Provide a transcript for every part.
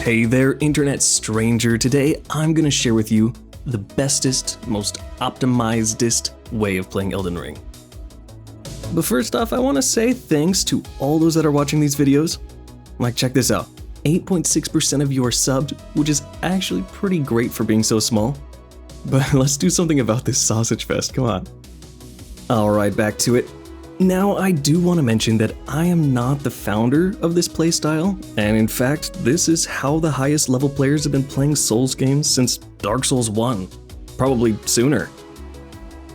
Hey there, internet stranger. Today I'm gonna share with you the bestest, most optimizedest way of playing Elden Ring. But first off, I want to say thanks to all those that are watching these videos. Like, check this out. 8.6% of you are subbed, which is actually pretty great for being so small. But let's do something about this sausage fest, come on. Alright, back to it. Now, I do want to mention that I am not the founder of this playstyle, and in fact, this is how the highest level players have been playing Souls games since Dark Souls 1, probably sooner.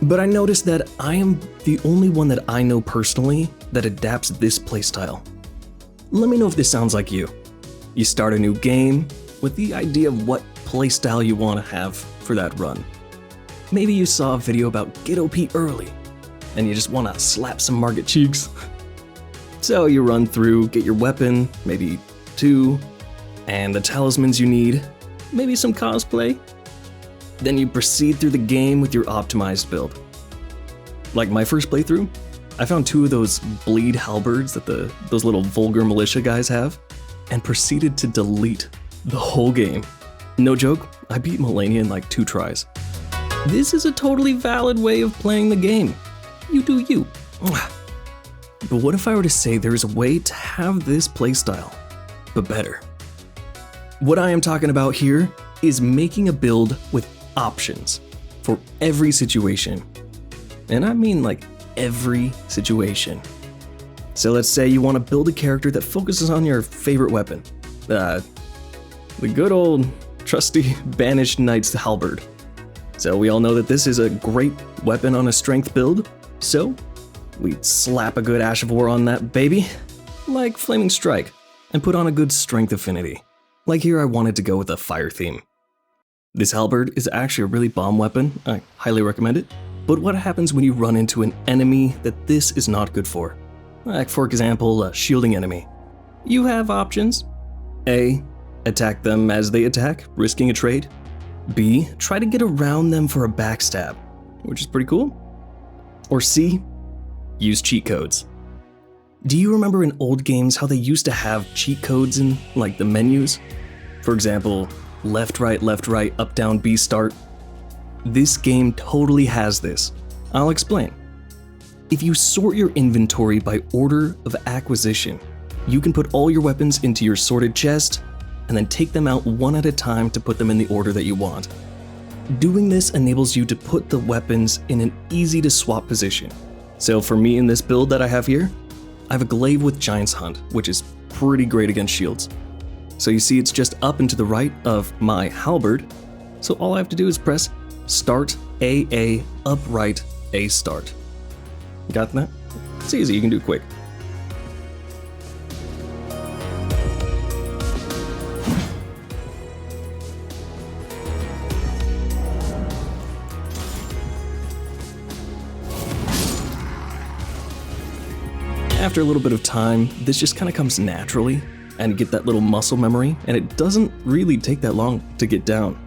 But I noticed that I am the only one that I know personally that adapts this playstyle. Let me know if this sounds like you. You start a new game with the idea of what playstyle you want to have for that run. Maybe you saw a video about get OP early, and you just want to slap some market cheeks. So you run through, get your weapon, maybe 2, and the talismans you need, maybe some cosplay. Then you proceed through the game with your optimized build. Like my first playthrough, I found 2 of those bleed halberds that those little vulgar militia guys have, and proceeded to delete the whole game. No joke, I beat Melania in like 2 tries. This is a totally valid way of playing the game. You do you. But what if I were to say there's a way to have this playstyle, but better? What I am talking about here is making a build with options for every situation. And I mean like every situation. So let's say you want to build a character that focuses on your favorite weapon. The good old trusty banished knight's halberd. So we all know that this is a great weapon on a strength build. So we slap a good Ash of War on that baby, like Flaming Strike, and put on a good strength affinity. Like here I wanted to go with a fire theme. This halberd is actually a really bomb weapon, I highly recommend it. But what happens when you run into an enemy that this is not good for? Like for example, a shielding enemy. You have options. A, attack them as they attack, risking a trade. B, try to get around them for a backstab, which is pretty cool. Or C, use cheat codes. Do you remember in old games how they used to have cheat codes in like the menus? For example, left, right, up, down, B, start. This game totally has this. I'll explain. If you sort your inventory by order of acquisition, you can put all your weapons into your sorted chest and then take them out one at a time to put them in the order that you want. Doing this enables you to put the weapons in an easy to swap position. So for me in this build that I have here, I have a glaive with Giant's Hunt, which is pretty great against shields. So you see it's just up and to the right of my halberd, so all I have to do is press start, A, up, right, A, start. Got that? It's easy, you can do it quick. After a little bit of time, this just kind of comes naturally, and you get that little muscle memory, and it doesn't really take that long to get down.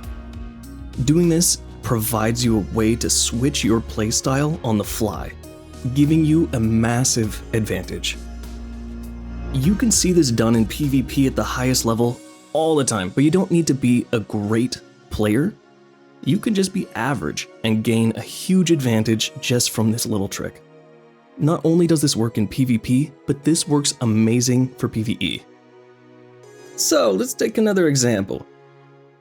Doing this provides you a way to switch your playstyle on the fly, giving you a massive advantage. You can see this done in PvP at the highest level all the time, but you don't need to be a great player. You can just be average and gain a huge advantage just from this little trick. Not only does this work in PvP, but this works amazing for PvE. So let's take another example.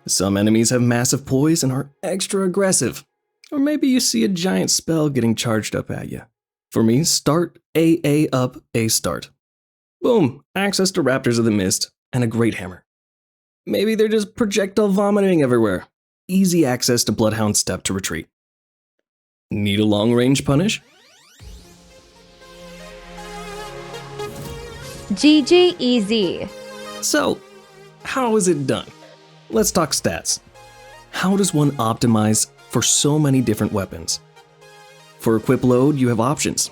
Some enemies have massive poise and are extra aggressive. Or maybe you see a giant spell getting charged up at you. For me, start, A, up, A, start. Boom, access to Raptors of the Mist and a great hammer. Maybe they're just projectile vomiting everywhere. Easy access to Bloodhound Step to retreat. Need a long range punish? GG easy. So, how is it done? Let's talk stats. How does one optimize for so many different weapons? For equip load, you have options.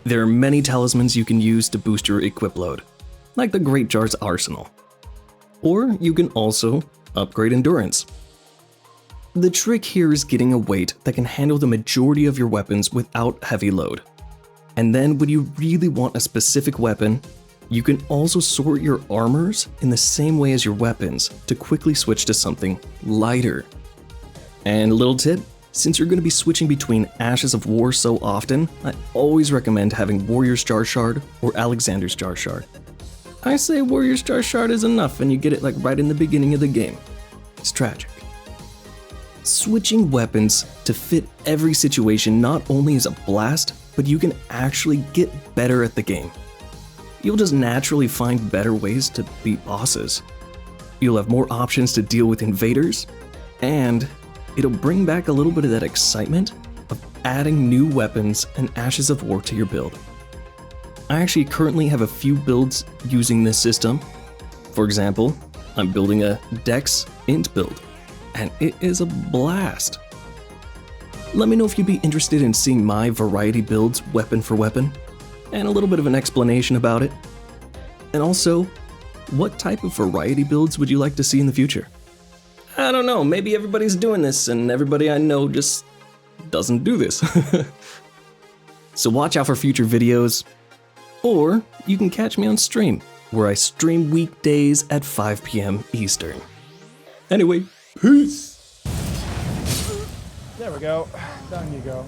There are many talismans you can use to boost your equip load, like the Great Jar's Arsenal. Or you can also upgrade endurance. The trick here is getting a weight that can handle the majority of your weapons without heavy load. And then when you really want a specific weapon, You can also sort your armors in the same way as your weapons to quickly switch to something lighter. And a little tip, since you're going to be switching between Ashes of War so often, I always recommend having Warrior's Jar Shard or Alexander's Jar Shard. I say Warrior's Jar Shard is enough and you get it like right in the beginning of the game. It's tragic. Switching weapons to fit every situation not only is a blast, but you can actually get better at the game. You'll just naturally find better ways to beat bosses. You'll have more options to deal with invaders, and it'll bring back a little bit of that excitement of adding new weapons and Ashes of War to your build. I actually currently have a few builds using this system. For example, I'm building a Dex Int build, and it is a blast. Let me know if you'd be interested in seeing my variety builds weapon for weapon, and a little bit of an explanation about it. And also, what type of variety builds would you like to see in the future? I don't know, maybe everybody's doing this and everybody I know just doesn't do this. So watch out for future videos, or you can catch me on stream, where I stream weekdays at 5 p.m. Eastern. Anyway, peace! There we go. Down you go.